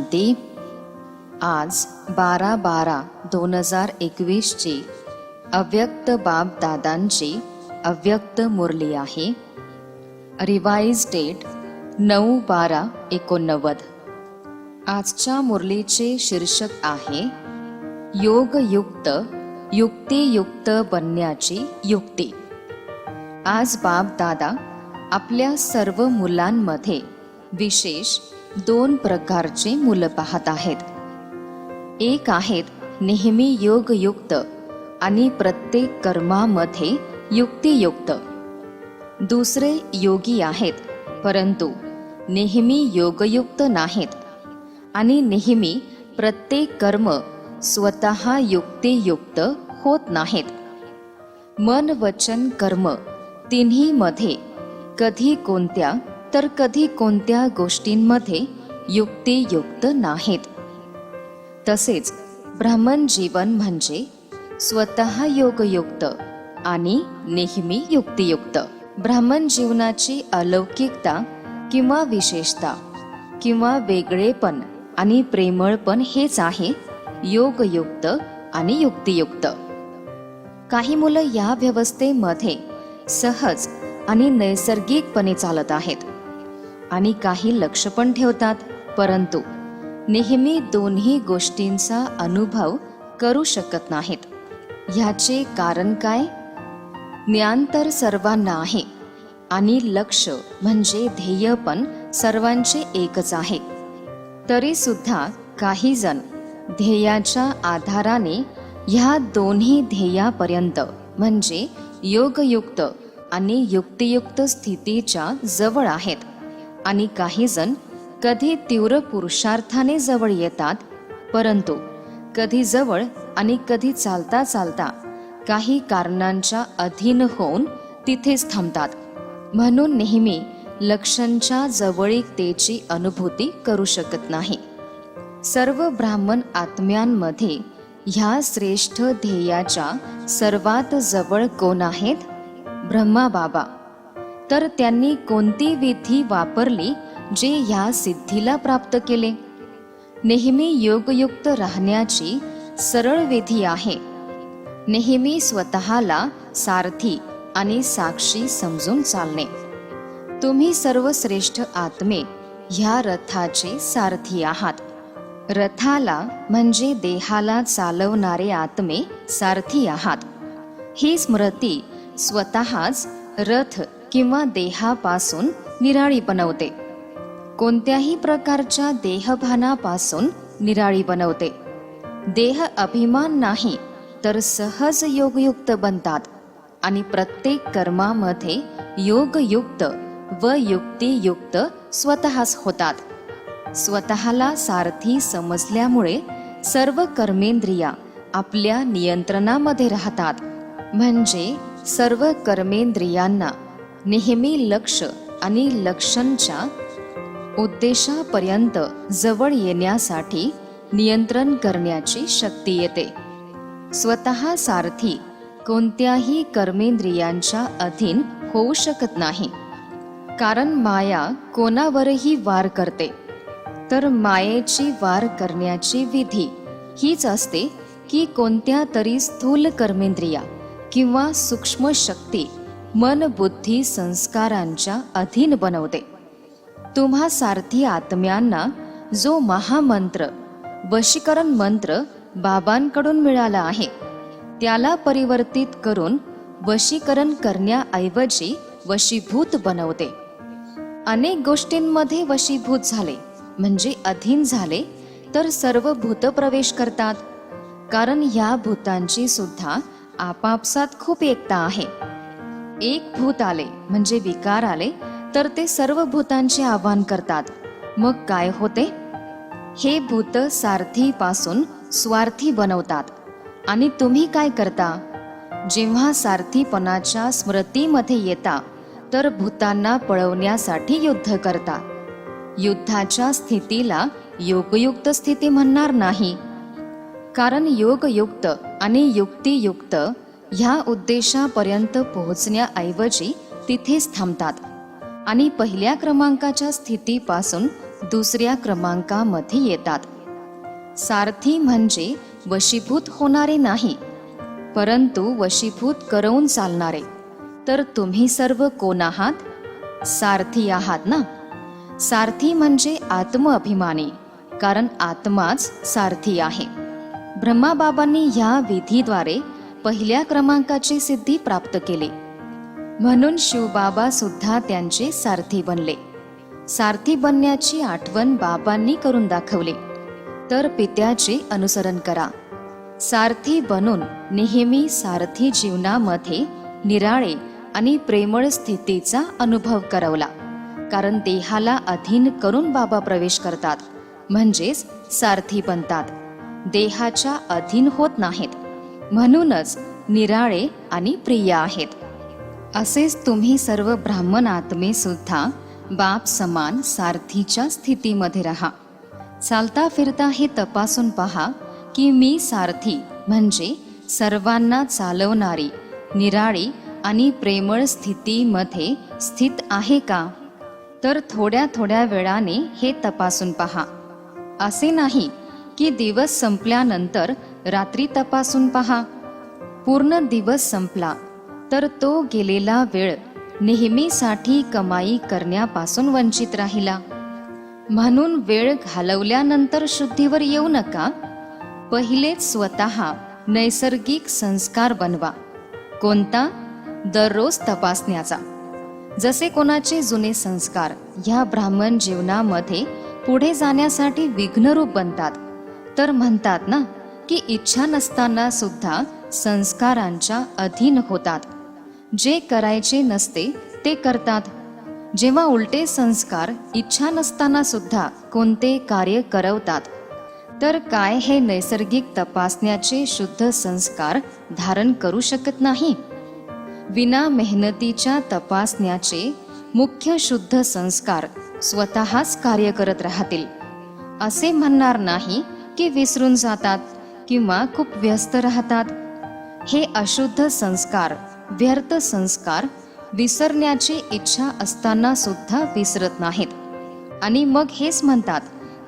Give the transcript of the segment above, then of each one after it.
शांती. आज 12/12/2021 ची अव्यक्त बाप दादांची अव्यक्त मुरली आहे. Revise date 9/12/89. आजच्या मुरलीचे शीर्षक आहे योगयुक्त युक्तियुक्त बनण्याची युक्ती. आज बाप दादा आपल्या सर्व मुलांमध्ये विशेष 2 प्रकारचे मुलं पाहत आहेत. एक आहेत नेहमी योगयुक्त आणि प्रत्येक कर्मामध्ये युक्तियुक्त. दुसरे योगी आहेत परंतु नेहमी योगयुक्त नाहीत आणि नेहमी प्रत्येक कर्म स्वतः युक्तियुक्त होत नाहीत. मन वचन कर्म तिन्हीमध्ये कधी कोणत्या तर कधी कोणत्या गोष्टींमध्ये युक्तियुक्त नाहीत. तसेच ब्राह्मण जीवन म्हणजे स्वतः योगयुक्त आणि नेहमी युक्तियुक्त. ब्राह्मण जीवनाची अलौकिकता किंवा विशेषता किंवा वेगळेपण आणि प्रेमळपण हेच आहे योगयुक्त आणि युक्तियुक्त. काही मुलं या व्यवस्थेमध्ये सहज आणि नैसर्गिकपणे चालत आहेत आणि काही लक्ष पण ठेवतात परंतु नेहमी दोन्ही गोष्टींचा अनुभव करू शकत नाहीत. ह्याचे कारण काय? ज्ञान तर सर्वांना आहे आणि लक्ष म्हणजे ध्येय पण सर्वांचे एकच आहे. तरी सुद्धा काही जण ध्येयाच्या आधाराने ह्या दोन्ही ध्येयापर्यंत म्हणजे योगयुक्त आणि युक्तियुक्त स्थितीच्या जवळ आहेत आणि काही जण कधी तीव्र पुरुषार्थाने जवळ येतात परंतु कधी जवळ आणि कधी चालता चालता काही कारणांच्या अधीन होऊन तिथेच थांबतात. म्हणून नेहमी लक्ष्यांच्या जवळीकतेची अनुभूती करू शकत नाही. सर्व ब्राह्मण आत्म्यांमध्ये ह्या श्रेष्ठ ध्येयाच्या सर्वात जवळ कोण आहेत? ब्रह्मा बाबा. तर त्यांनी कोणती विधी वापरली जे ह्या सिद्धीला प्राप्त केले? नेहमी योगयुक्त राहण्याची सरळ विधी आहे. नेहमी स्वतःला सारथी आणि साक्षी समजून चालणे. तुम्ही सर्व श्रेष्ठ आत्मे ह्या रथाचे सारथी आहात. रथाला म्हणजे देहाला चालवणारे आत्मे सारथी आहात. ही स्मृती स्वतःच रथ किंवा देहापासून निराळी बनवते. कोणत्याही प्रकारच्या देहभानापासून निराळी बनवते. देह अभिमान नाही तर सहज योगयुक्त बनतात आणि प्रत्येक कर्मामध्ये योगयुक्त व युक्तियुक्त स्वतःच होतात. स्वतःला सारथी समजल्यामुळे सर्व कर्मेंद्रिया आपल्या नियंत्रणामध्ये राहतात. म्हणजे सर्व कर्मेंद्रियांना नेहमी लक्ष आणि लक्ष्यांच्या उद्देशापर्यंत जवळ येण्यासाठी नियंत्रण करण्याची शक्ती येते. स्वतः सारथी कोणत्याही कर्मेंद्रियांच्या अधीन होऊ शकत नाही. कारण माया कोणावरही वार करते. तर मायेची वार करण्याची विधी हीच असते की कोणत्या तरी स्थूल कर्मेंद्रिया किंवा सूक्ष्म शक्ती मन बुद्धी संस्कारांच्या अधीन बनवते. तुम्हा सारथी आत्म्यांना जो महामंत्र वशीकरण मंत्र बाबांकडून मिळाला आहे त्याला परिवर्तित करून वशीकरण करण्याऐवजी वशीभूत बनवते. अनेक गोष्टींमध्ये वशीभूत झाले म्हणजे अधीन झाले तर सर्व भूत प्रवेश करतात. कारण ह्या भूतांची सुद्धा आपापसात खूप एकता आहे. एक भूत आले म्हणजे विकार आले तर ते सर्व भूतांचे आवाहन करतात. मग काय होते? हे भूत सारथीपासून स्वार्थी बनवतात. आणि तुम्ही काय करता? जेव्हा सारथीपणाच्या स्मृतीमध्ये येता तर भूतांना पळवण्यासाठी युद्ध करता. युद्धाच्या स्थितीला योगयुक्त स्थिती म्हणणार नाही. कारण योगयुक्त आणि युक्तियुक्त ह्या उद्देशापर्यंत पोहोचण्याऐवजी तिथेच थांबतात आणि पहिल्या क्रमांकाच्या स्थितीपासून दुसऱ्या क्रमांकामध्ये येतात. सारथी म्हणजे वशीभूत होणारे नाही, परंतु वशीभूत करवून चालणारे. तर तुम्ही सर्व कोण आहात? सारथी आहात ना. सारथी म्हणजे आत्मअभिमानी, कारण आत्माच सारथी आहे. ब्रह्माबाबांनी ह्या विधीद्वारे पहिल्या क्रमांकाची सिद्धी प्राप्त केली, म्हणून शिवबाबा सुद्धा त्यांचे सारथी बनले. सारथी बनण्याची आठवण बाबांनी करून दाखवली. तर पित्याचे अनुसरण करा. सारथी बनून नेहमी सारथी जीवनामध्ये निराळे आणि प्रेमळ स्थितीचा अनुभव करवला. कारण देहाला अधीन करून बाबा प्रवेश करतात, म्हणजेच सारथी बनतात. देहाच्या अधीन होत नाहीत, म्हणूनच निराळे आणि प्रिय आहेत. असेच तुम्ही सर्व ब्राह्मण आत्मे सुद्धा बाप समान सारथीच्या स्थितीमध्ये राहा. चालता फिरता हे तपासून पहा की मी सारथी म्हणजे सर्वांना चालवणारी निराळी आणि प्रेमळ स्थितीमध्ये स्थित आहे का. तर थोड्या थोड्या वेळाने हे तपासून पहा. असे नाही की दिवस संपल्यानंतर रात्री तपासून पहा. पूर्ण दिवस संपला तर तो गेलेला वेळ नेहमीसाठी कमाई करण्यापासून वंचित राहिला. म्हणून वेळ घालवल्यानंतर शुद्धीवर येऊ नका. पहिलेच स्वतः नैसर्गिक संस्कार बनवा. कोणता? दररोज तपासण्याचा. जसे कोणाचे जुने संस्कार ह्या ब्राह्मण जीवनामध्ये पुढे जाण्यासाठी विघ्नरूप बनतात, तर म्हणतात ना की इच्छा नसताना सुद्धा संस्कारांच्या अधीन होतात. जे करायचे नसते ते करतात. जेव्हा उलटे संस्कार इच्छा नसताना सुद्धा कोणते कार्य करवतात, तर काय हे नैसर्गिक तपासण्याचे शुद्ध संस्कार धारण करू शकत नाही? विना मेहनतीच्या तपासण्याचे मुख्य शुद्ध संस्कार स्वतःच कार्य करत राहतील. असे म्हणणार नाही की विसरून जातात किंवा खूप व्यस्त राहतात. हे अशुद्ध संस्कार, व्यर्थ संस्कार विसरण्याची इच्छा असताना सुद्धा विसरत नाहीत. आणि मग हेच म्हणतात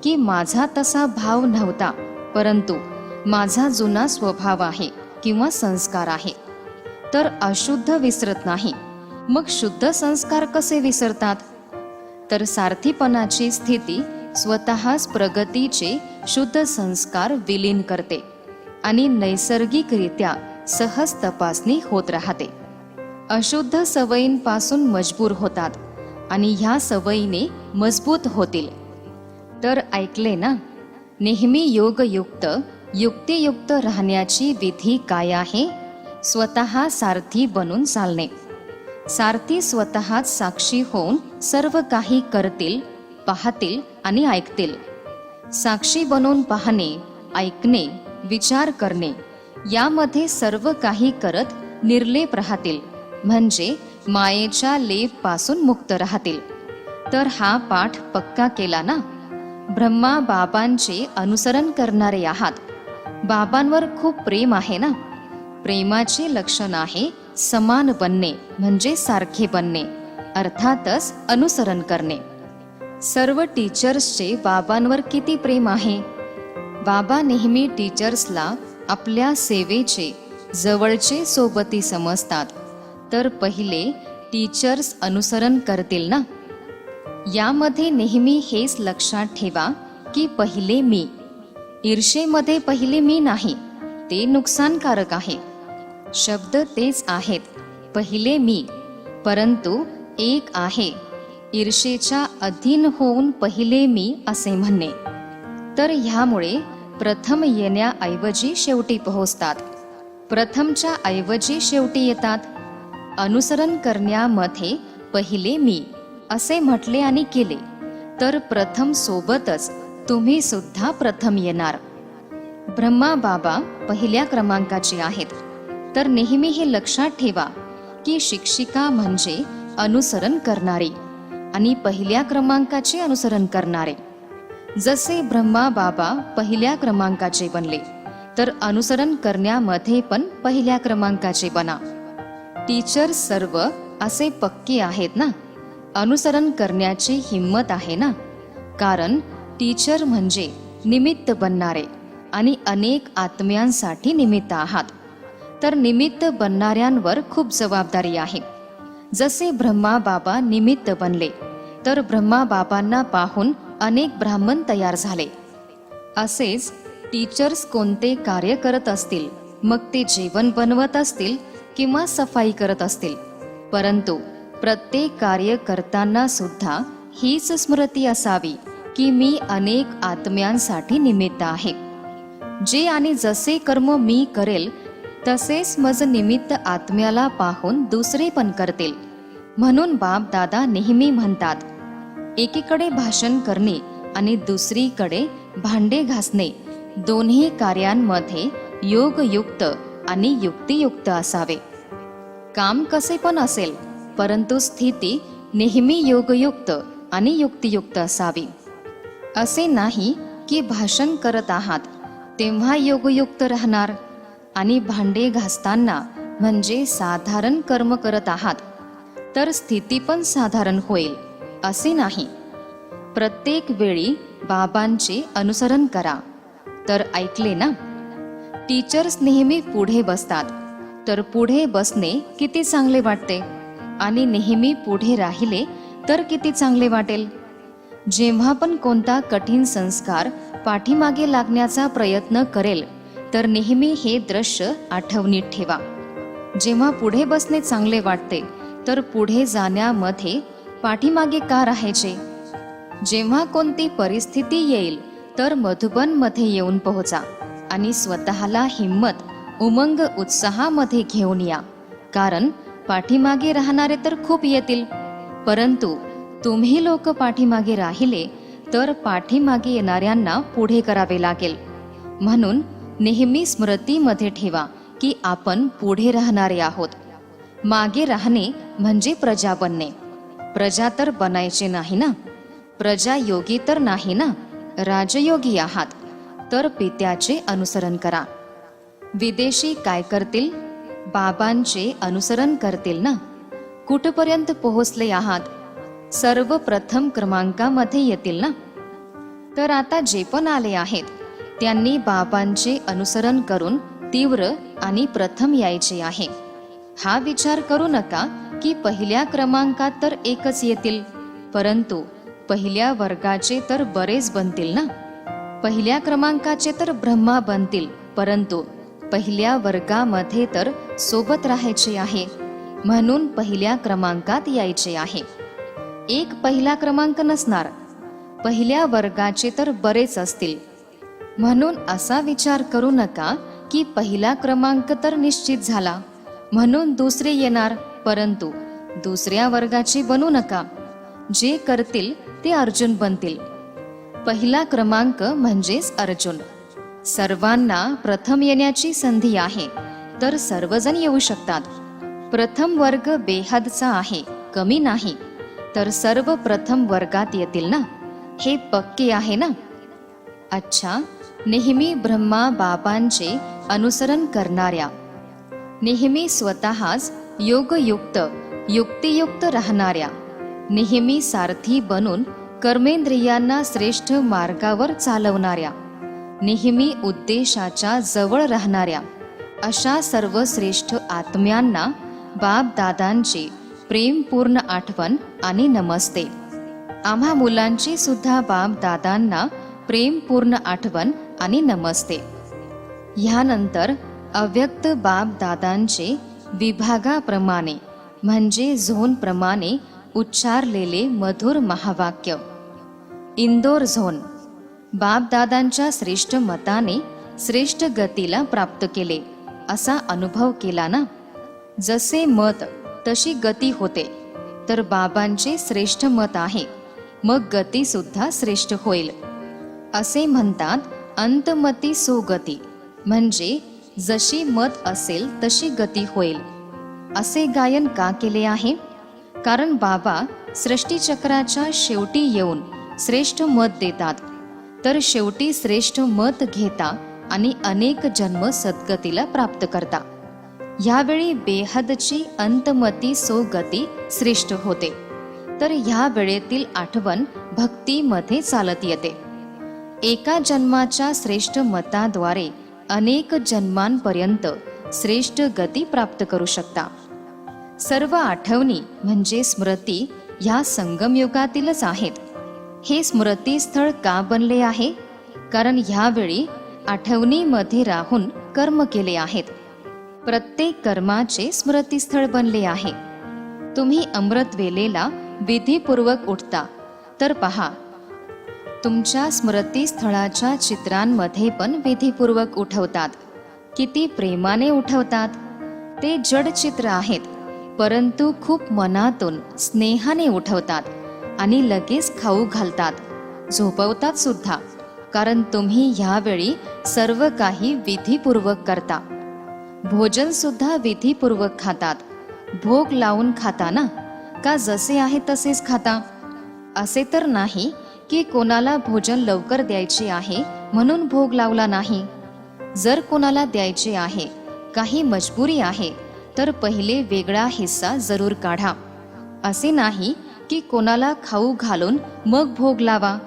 की माझा तसा भाव नव्हता, परंतु माझा जुना स्वभाव आहे किंवा संस्कार आहे. तर अशुद्ध विसरत नाही, मग शुद्ध संस्कार कसे विसरतात? तर सारथीपणाची स्थिती स्वतःच प्रगतीचे शुद्ध संस्कार विलीन करते आणि नैसर्गिकरित्या सहज तपासणी होत राहते. अशुद्ध सवयींपासून मजबूर होतात आणि ह्या सवयीने मजबूत होतील. तर ऐकले ना, नेहमी योगयुक्त युक्तियुक्त राहण्याची विधी काय आहे? स्वतः सारथी बनून चालणे. सारथी स्वतःच साक्षी होऊन सर्व काही करतील, पाहतील आणि ऐकतील. साक्षी बनून पाहणे, ऐकणे, विचार करणे यामध्ये सर्व काही करत निर्लेप राहतील, म्हणजे मायेच्या लेप पासून मुक्त राहतील. तर हा पाठ पक्का केला ना? ब्रह्मा बाबांचे अनुसरण करणारे आहात. बाबांवर खूप प्रेम आहे ना? प्रेमाचे लक्षण आहे समान बनणे, म्हणजे सारखे बनणे, अर्थातच अनुसरण करणे. सर्व टीचर्सचे बाबांवर किती प्रेम आहे? बाबा नेहमी टीचर्सला आपल्या सेवेचे जवळचे सोबती समजतात. तर पहिले टीचर्स अनुसरण करतील ना? यामध्ये नेहमी हेच लक्षात ठेवा की पहिले मी. ईर्षेमध्ये पहिले मी नाही, ते नुकसानकारक आहे. शब्द तेच आहेत, पहिले मी, परंतु एक आहे ईर्षेच्या अधीन होऊन पहिले मी असे म्हणणे. तर ह्यामुळे प्रथम येण्याऐवजी शेवटी पोहोचतात, प्रथमच्या ऐवजी शेवटी येतात. अनुसरण करण्यामध्ये पहिले मी असे म्हटले आणि केले तर प्रथम सोबतच तुम्ही सुद्धा प्रथम येणार. ब्रह्मा बाबा पहिल्या क्रमांकाचे आहेत. तर नेहमी हे लक्षात ठेवा की शिक्षिका म्हणजे अनुसरण करणारी आणि पहिल्या क्रमांकाचे अनुसरण करणारे. जसे ब्रह्मा बाबा पहिल्या क्रमांकाचे बनले, तर अनुसरण करण्यामध्ये पण पहिल्या क्रमांकाचे बना. टीचर सर्व असे पक्के आहेत ना? अनुसरण करण्याची हिम्मत आहे ना? कारण टीचर म्हणजे निमित्त बनणारे आणि अनेक आत्म्यांसाठी निमित्त आहात. तर निमित्त बनणाऱ्यांवर खूप जबाबदारी आहे. जसे ब्रह्मा बाबा निमित्त बनले, तर ब्रह्मा बाबांना पाहून अनेक ब्राह्मण तयार झाले. असेच टीचर्स कोणते कार्य करत असतील, मग ते जेवण बनवत असतील किंवा सफाई करत असतील, परंतु प्रत्येक कार्य करताना सुद्धा हीच स्मृती असावी की मी अनेक आत्म्यांसाठी निमित्त आहे. जे आणि जसे कर्म मी करेल तसेच मज निमित्त आत्म्याला पाहून दुसरे पण करतील. म्हणून बाप दादा नेहमी म्हणतात, एकीकडे भाषण करणे आणि दुसरीकडे भांडे घासणे दोन्ही कार्यांमध्ये योगयुक्त आणि युक्तियुक्त असावे. काम कसे पण असेल, परंतु स्थिती नेहमी योगयुक्त आणि युक्तियुक्त असावी. असे नाही की भाषण करत आहात तेव्हा योगयुक्त राहणार आणि भांडे घासताना म्हणजे साधारण कर्म करत आहात तर स्थिती पण साधारण होईल, असे नाही. प्रत्येक वेळी बाबांचे अनुसरण करा. तर ऐकले ना, टीचर्स नेहमी पुढे बसतात, तर पुढे बसणे किती चांगले वाटते आणि नेहमी पुढे राहिले तर किती चांगले वाटेल. जेव्हा पण कोणता कठीण संस्कार पाठीमागे लागण्याचा प्रयत्न करेल तर नेहमी हे दृश्य आठवणीत ठेवा. जेव्हा पुढे बसणे चांगले वाटते तर पुढे जाण्यामध्ये पाठीमागे का राहायचे. जेव्हा कोणती परिस्थिती येईल तर मधुबनमध्ये येऊन पोहोचा आणि स्वतःला हिम्मत, उमंग, उत्साहामध्ये घेऊन या. कारण पाठीमागे राहणारे तर खूप येतील, परंतु तुम्ही लोक पाठीमागे राहिले तर पाठीमागे येणाऱ्यांना पुढे करावे लागेल. म्हणून नेहमी स्मृतीमध्ये ठेवा की आपण पुढे राहणारे आहोत. मागे राहणे म्हणजे प्रजा बनणे. प्रजा तर बनायचे नाही ना, प्रजा योगी तर नाही ना, राजयोगी आहात तर पित्याचे अनुसरण करा. विदेशी काय करतील? बाबांचे अनुसरण करतील ना. कुठपर्यंत पोहोचले आहात? सर्वप्रथम क्रमांकामध्ये येतील ना. तर आता जे पण आले आहेत त्यांनी बाबांचे अनुसरण करून तीव्र आणि प्रथम यायचे आहे. हा विचार करू नका की पहिल्या क्रमांकात तर एकच येतील, परंतु पहिल्या वर्गाचे तर बरेच बनतील ना. पहिल्या क्रमांकाचे तर ब्रह्मा बनतील, परंतु पहिल्या वर्गामध्ये तर सोबत राहायचे आहे, म्हणून पहिल्या क्रमांकात यायचे आहे. एक पहिला क्रमांक नसणार, पहिल्या वर्गाचे तर बरेच असतील. म्हणून असा विचार करू नका की पहिला क्रमांक तर निश्चित झाला म्हणून दुसरे येणार, परंतु दुसऱ्या वर्गाचे बनू नका. जे करतील ते अर्जुन बनतील. पहिला क्रमांक म्हणजेच अर्जुन. सर्वांना प्रथम येण्याची संधी आहे, तर सर्वजण येऊ शकतात. प्रथम वर्ग बेहदचा आहे, कमी नाही, तर सर्व प्रथम वर्गात येतील ना. हे पक्के आहे ना. अच्छा, नेहमी ब्रह्मा बाबांचे अनुसरण करणाऱ्या, नेहमी स्वतःच योगयुक्त युक्तियुक्त राहणाऱ्या, नेहमी सारथी बनून कर्मेंद्रियांना श्रेष्ठ मार्गावर चालवणाऱ्या, नेहमी उद्देशाच्या जवळ राहणाऱ्या अशा सर्व श्रेष्ठ आत्म्यांना बाप दादांची प्रेमपूर्ण आठवण आणि नमस्ते. आम्हा मुलांची सुद्धा बाप दादांना प्रेमपूर्ण आठवण आणि नमस्ते. ह्यानंतर अव्यक्त बाप दादांचे विभागाप्रमाणे म्हणजे झोनप्रमाणे उच्चारलेले मधुर महावाक्य. इंदोर झोन. बापदादांच्या श्रेष्ठ मताने श्रेष्ठ गतीला प्राप्त केले असा अनुभव केला ना. जसे मत तशी गती होते, तर बाबांचे श्रेष्ठ मत आहे, मग गती सुद्धा श्रेष्ठ होईल. असे म्हणतात, अंतमती सो गती, म्हणजे जशी मत असेल तशी गती होईल. असे गायन का केले आहे? कारण बाबा सृष्टीचक्राच्या शेवटी येऊन श्रेष्ठ मत देतात, तर शेवटी श्रेष्ठ मत घेता आणि अनेक जन्म सद्गतीला प्राप्त करता. यावेळी बेहदची अंतमती सो गती श्रेष्ठ होते. तर ह्या वेळेतील आठवण भक्तीमध्ये चालत येते. एका जन्माच्या श्रेष्ठ मताद्वारे अनेक जन्मांपर्यंत श्रेष्ठ गती प्राप्त करू शकता. सर्व आठवणी म्हणजे स्मृती ह्या संगमयुगातीलच आहेत. हे स्मृतीस्थळ का बनले आहे? कारण ह्यावेळी आठवणीमध्ये राहून कर्म केले आहेत. प्रत्येक कर्माचे स्मृतीस्थळ बनले आहे. तुम्ही अमृत वेलेला विधीपूर्वक उठता तर पहा, तुमच्या स्मृतीस्थळाच्या चित्रांमध्ये पण विधीपूर्वक उठवतात. किती प्रेमाने उठवतात. ते जड चित्र आहेत, परंतु खूप मनातून स्नेहाने उठवतात आणि लगेच खाऊ घालतात, झोपवतात सुद्धा. कारण तुम्ही ह्यावेळी सर्व काही विधीपूर्वक करता. भोजन सुद्धा विधीपूर्वक खातात. भोग लावून खाता ना, का जसे आहे तसेच खाता? असे तर नाही की कोणाला भोजन लवकर द्यायचे आहे म्हणून भोग लावला नाही. जर कोणाला द्यायचे आहे, काही मजबुरी आहे, तर पहिले वेगळा हिस्सा जरूर काढा. असे नाही की कोणाला खाऊ घालून मग भोग लावा.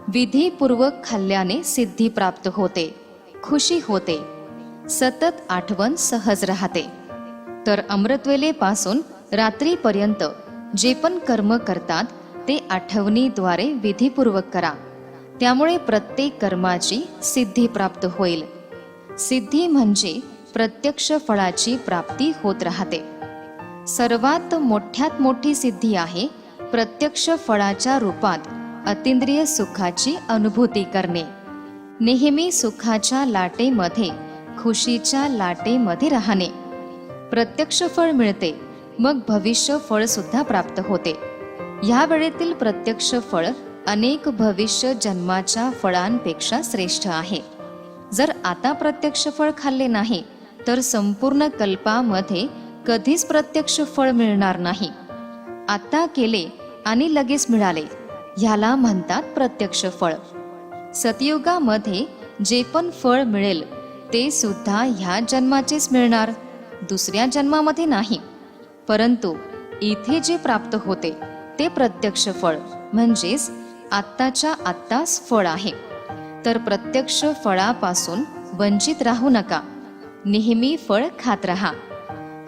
विधीपूर्वक खाल्ल्याने सिद्धी प्राप्त होते, खुशी होते, सतत आठवण सहज राहते. तर अमृतवेलेपासून रात्रीपर्यंत जे पण कर्म करतात ते आठवणीद्वारे विधीपूर्वक करा. त्यामुळे प्रत्येक कर्माची सिद्धी प्राप्त होईल. सिद्धी म्हणजे प्रत्यक्ष फळाची प्राप्ती होत राहते. सर्वात मोठ्यात मोठी सिद्धी आहे प्रत्यक्ष फळाच्या रूपात अतींद्रिय सुखाची अनुभूती करणे. नेहमी सुखाच्या लाटेमध्ये, खुशीच्या लाटेमध्ये राहणे. प्रत्यक्ष फळ मिळते, मग भविष्य फळ सुद्धा प्राप्त होते. ह्या वेळेतील प्रत्यक्ष फळ अनेक भविष्य जन्माच्या फळांपेक्षा श्रेष्ठ आहे. जर आता प्रत्यक्ष फळ खाल्ले नाही तर संपूर्ण कल्पामध्ये कधीच प्रत्यक्ष फळ मिळणार नाही. आता केले आणि लगेच मिळाले, ह्याला म्हणतात प्रत्यक्ष फळ. सतयुगामध्ये जे पण फळ मिळेल ते सुद्धा ह्या जन्माचेच मिळणार, दुसऱ्या जन्मामध्ये नाही. परंतु इथे जे प्राप्त होते ते प्रत्यक्ष फळ म्हणजेच आत्ताच्या आत्ताच फळ आहे. तर प्रत्यक्ष फळापासून वंचित राहू नका. नेहमी फळ खात राहा.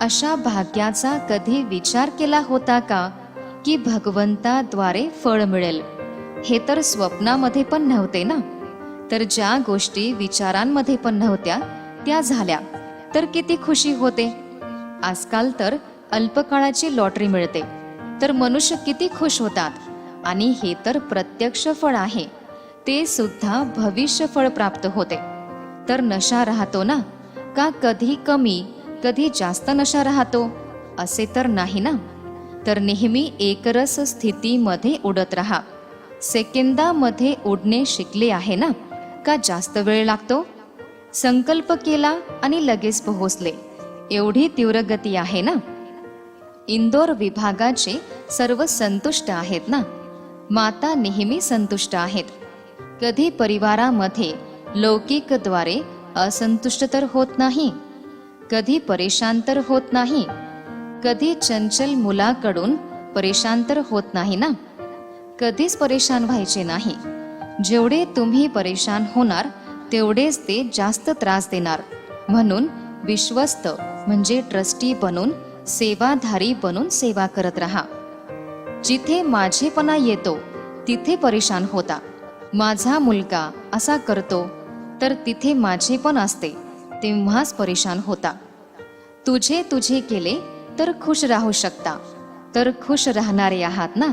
अशा भाग्याचा कधी विचार केला होता का की भगवंताद्वारे फळ मिळेल? हे तर स्वप्नामध्ये पण नव्हते ना. तर ज्या गोष्टी विचारांमध्ये पण नव्हत्या त्या झाल्या तर किती खुशी होते. आजकाल तर अल्पकाळाची लॉटरी मिळते तर मनुष्य किती खुश होतात. आणि हे तर प्रत्यक्ष फळ आहे, ते सुद्धा भविष्य फळ प्राप्त होते. तर नशा राहतो ना, का कधी कमी कधी जास्त नशा राहतो असे तर नाही ना. तर नेहमी एकरस स्थितीमध्ये उडत राहा. सेकंदामध्ये उडणे शिकले आहे ना, का जास्त वेळ लागतो? संकल्प केला आणि लगेच पोहोचले, एवढी तीव्र गती आहे ना. इंदोर विभागाचे सर्व संतुष्ट आहेत ना. माता नेहमी संतुष्ट आहेत. कधी परिवारामध्ये लौकिकद्वारे असंतुष्ट तर होत नाही, कधी परेशान तर होत नाही, कधी चंचल मुलाकडून परेशान तर होत नाही ना. कधीच परेशान व्हायचे नाही. जेवढे तुम्ही परेशान होणार तेवढेच ते जास्त त्रास देणार. म्हणून विश्वस्त म्हणजे ट्रस्टी बनून, सेवाधारी बनून सेवा करत राहा. जिथे माझेपणा येतो तिथे परेशान होता. माझा मुलगा असा करतो तर तिथे माझेपण असते तेव्हाच परेशान होता. तुझे तुझे केले तर खुश राहू शकता, तर खुश राहणारे आहात ना.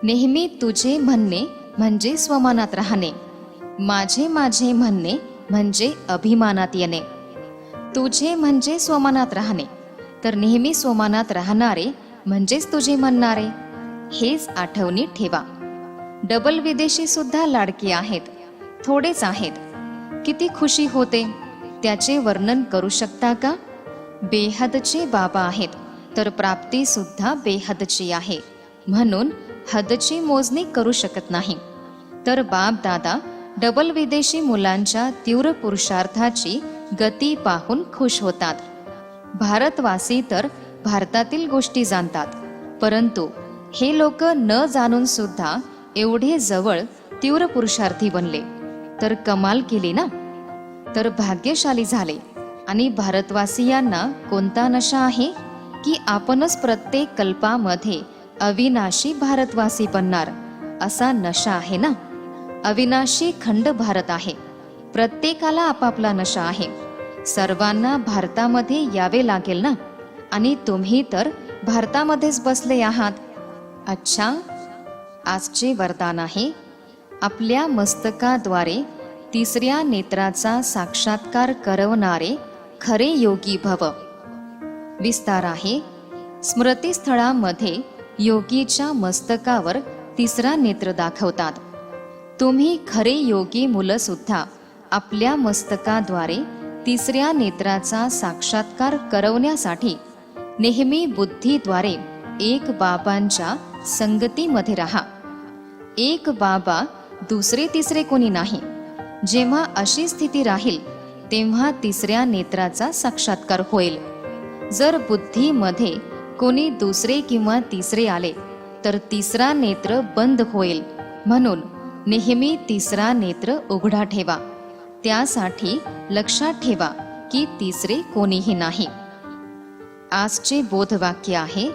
नेहमी तुझे म्हणणे म्हणजे स्वमानात राहणे, माझे माझे म्हणणे म्हणजे अभिमानात येणे. तुझे म्हणजे स्वमानात राहणे, तर नेहमी स्वमानात राहणारे म्हणजेच तुझे म्हणणारे. हेच आठवणी ठेवा. डबल विदेशी सुद्धा लाडके आहेत, थोडेच आहेत. किती खुशी होते, त्याचे वर्णन करू शकता का? बेहदचे बाबा आहेत, तर प्राप्ती सुद्धा बेहदची आहे. म्हणून हदची मोजणी करू शकत नाही. तर बाप दादा डबल विदेशी मुलांच्या तीव्र पुरुषार्थाची गती पाहून खुश होतात. भारतवासी तर भारतातील गोष्टी जाणतात, परंतु हे लोक न जाणून सुद्धा एवढे जवळ तीव्र पुरुषार्थी बनले, तर कमाल केली ना. तर भाग्यशाली झाले. आणि भारतवासियांना कोणता नशा आहे की आपणच प्रत्येक कल्पामध्ये अविनाशी भारतवासी बनणार, असा नशा आहे ना. अविनाशी खंड भारत आहे. प्रत्येकाला आपापला नशा आहे. सर्वांना भारतामध्ये यावे लागेल ना. आणि तुम्ही तर भारतामध्येच बसले आहात. अच्छा, आजचे वरदान आहे, आपल्या मस्तकाद्वारे तिसऱ्या नेत्राचा साक्षात्कार करवणारे खरे योगी भव. विस्तार आहे, स्मृतिस्थळामध्ये योगीच्या मस्तकावर तिसरा नेत्र दाखवतात. तुम्ही खरे योगी मुलं सुद्धा आपल्या मस्तकाद्वारे तिसऱ्या नेत्राचा साक्षात्कार करवण्यासाठी नेहमी बुद्धीद्वारे एक बाबांच्या संगतीमध्ये राहा. एक बाबा, दुसरे तिसरे कोणी नाही. जेव्हा अशी स्थिती राहील तेव्हा तिसऱ्या नेत्राचा साक्षात्कार होईल. जर बुद्धीमध्ये कोणी दुसरे किंवा तिसरे आले तर तिसरा नेत्र बंद होईल. म्हणून नेहमी तिसरा नेत्र उघडा ठेवा. त्यासाठी लक्षात ठेवा की तिसरे कोणीही नाही. आजचे बोधवाक्य आहे,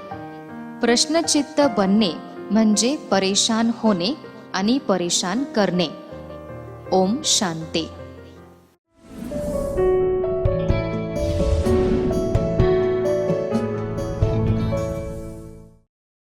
प्रश्नचित्त बनणे म्हणजे परेशान होणे आणि परेशान करणे. ओम शांती.